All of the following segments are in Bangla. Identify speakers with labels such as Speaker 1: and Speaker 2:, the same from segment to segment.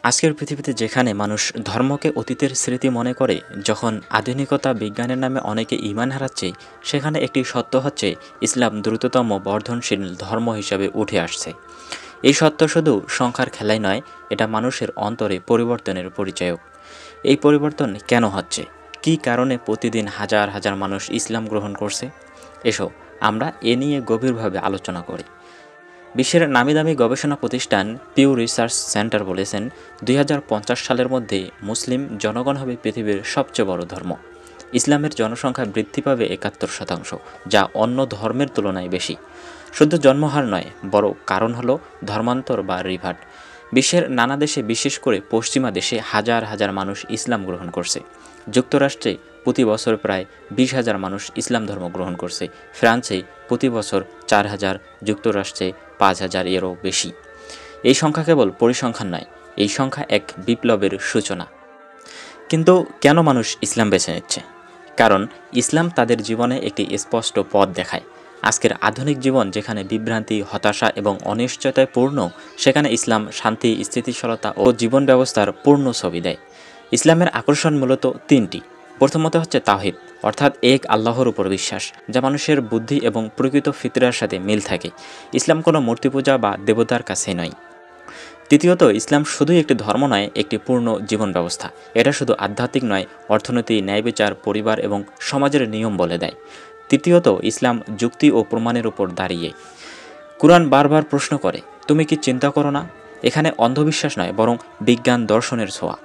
Speaker 1: আজকের পৃথিবীতে যেখানে মানুষ ধর্মকে অতীতের স্মৃতি মনে করে, যখন আধুনিকতা বিজ্ঞানের নামে অনেকে ঈমান হারাচ্ছে, সেখানে একটি সত্য হচ্ছে ইসলাম দ্রুততম বর্ধনশীল ধর্ম হিসাবে উঠে আসছে। এই সত্য শুধু সংখ্যার খেলাই নয়, এটা মানুষের অন্তরে পরিবর্তনের পরিচায়ক। এই পরিবর্তন কেন হচ্ছে, কী কারণে প্রতিদিন হাজার হাজার মানুষ ইসলাম গ্রহণ করছে, এসো আমরা এ নিয়ে গভীরভাবে আলোচনা করি। বিশ্বের নামিদামি গবেষণা প্রতিষ্ঠান পিউ রিসার্চ সেন্টার বলেছেন, ২০৫০ সালের মধ্যে মুসলিম জনগণ হবে পৃথিবীর সবচেয়ে বড় ধর্ম। ইসলামের জনসংখ্যা বৃদ্ধি পাবে ৭১%, যা অন্য ধর্মের তুলনায় বেশি। শুধু জন্মহার নয়, বড় কারণ হলো ধর্মান্তর বা রিভার্ট। বিশ্বের নানা দেশে, বিশেষ করে পশ্চিমা দেশে হাজার হাজার মানুষ ইসলাম গ্রহণ করছে। যুক্তরাষ্ট্রে প্রতি বছর প্রায় ২০,০০০ মানুষ ইসলাম ধর্ম গ্রহণ করছে। ফ্রান্সে প্রতি বছর ৪,০০০, যুক্তরাষ্ট্রে ৫,০০০ এরও বেশি। এই সংখ্যা কেবল পরিসংখ্যান নয়, এই সংখ্যা এক বিপ্লবের সূচনা। কিন্তু কেন মানুষ ইসলাম বেছে নিচ্ছে? কারণ ইসলাম তাদের জীবনে একটি স্পষ্ট পথ দেখায়। আজকের আধুনিক জীবন যেখানে বিভ্রান্তি, হতাশা এবং অনিশ্চয়তায় পূর্ণ, সেখানে ইসলাম শান্তি, স্থিতিশীলতা ও জীবন ব্যবস্থার পূর্ণ ছবি দেয়। ইসলামের আকর্ষণ মূলত তিনটি। প্রথমত হচ্ছে তাওহীদ, অর্থাৎ এক আল্লাহর উপর বিশ্বাস, যা মানুষের বুদ্ধি এবং প্রকৃত ফিতরার সাথে মিল থাকে। ইসলাম কোনো মূর্তি পূজা বা দেবতার কাছে নয়। দ্বিতীয়ত, ইসলাম শুধুই একটি ধর্ম নয়, একটি পূর্ণ জীবন ব্যবস্থা। এটা শুধু আধ্যাত্মিক নয়, অর্থনীতি, ন্যায়বিচার, পরিবার এবং সমাজের নিয়ম বলে দেয়। তৃতীয়ত, ইসলাম যুক্তি ও প্রমাণের উপর দাঁড়িয়ে। কুরআন বারবার প্রশ্ন করে, তুমি কি চিন্তা করো না? এখানে অন্ধবিশ্বাস নয়, বরং বিজ্ঞান দর্শনের ছোঁয়া।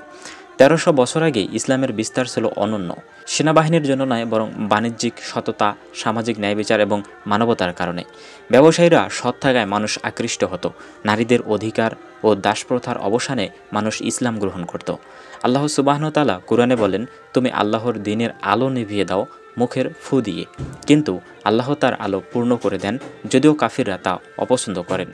Speaker 1: ১৩০০ বছর আগে ইসলামের বিস্তার ছিল অনন্য। সেনাবাহিনীর জন্য নয়, বরং বাণিজ্যিক সততা, সামাজিক ন্যায়বিচার এবং মানবতার কারণে। ব্যবসায়ীরা সৎ থাকায় মানুষ আকৃষ্ট হতো। নারীদের অধিকার ও দাসপ্রথার অবসানে মানুষ ইসলাম গ্রহণ করত। আল্লাহ সুবহানাহু ওয়া তাআলা কুরআনে বলেন, তুমি আল্লাহর দ্বীনের আলো নিভিয়ে দাও মুখের ফু দিয়ে, কিন্তু আল্লাহ তার আলো পূর্ণ করে দেন, যদিও কাফিররা তা অপছন্দ করেন।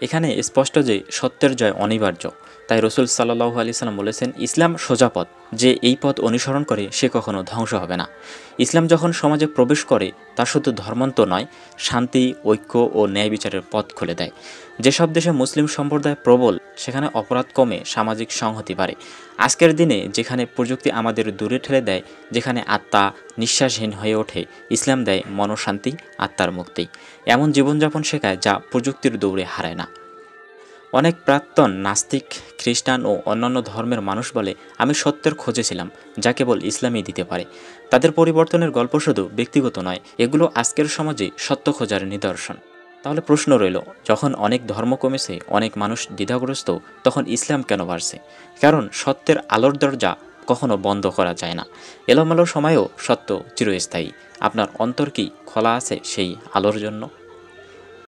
Speaker 1: এখানে স্পষ্ট যে সত্যের জয় অনিবার্য। তাই রাসূল সাল্লাল্লাহু আলাইহি সাল্লাম বলেছেন, ইসলাম সোজা পথ, যে এই পথ অনুসরণ করে সে কখনো ধ্বংস হবে না। ইসলাম যখন সমাজে প্রবেশ করে, তা শুধু ধর্মান্তর নয়, শান্তি, ঐক্য ও ন্যায় বিচারের পথ খুলে দেয়। যেসব দেশে মুসলিম সম্প্রদায় প্রবল, সেখানে অপরাধ কমে, সামাজিক সংহতি বাড়ে। আজকের দিনে যেখানে প্রযুক্তি আমাদের দূরে ঠেলে দেয়, যেখানে আত্মা নিঃশ্বাসহীন হয়ে ওঠে, ইসলাম দেয় মনশান্তি, আত্মার মুক্তি। এমন জীবনযাপন শেখায় যা প্রযুক্তির দৌড়ে হারায় না। অনেক প্রাক্তন নাস্তিক, খ্রিস্টান ও অন্যান্য ধর্মের মানুষ বলে, আমি সত্যের খোঁজে ছিলাম, যা কেবল ইসলামই দিতে পারে। তাদের পরিবর্তনের গল্প শুধু ব্যক্তিগত নয়, এগুলো আজকের সমাজে সত্য খোঁজার নিদর্শন। তাহলে প্রশ্ন রইল, যখন অনেক ধর্ম কমেছে, অনেক মানুষ দ্বিধাগ্রস্ত, তখন ইসলাম কেন বাড়ছে? কারণ সত্যের আলোর দরজা কখনো বন্ধ করা যায় না। এলোমেলো সময়েও সত্য চিরস্থায়ী। আপনার অন্তর কি খোলা আছে সেই আলোর জন্য?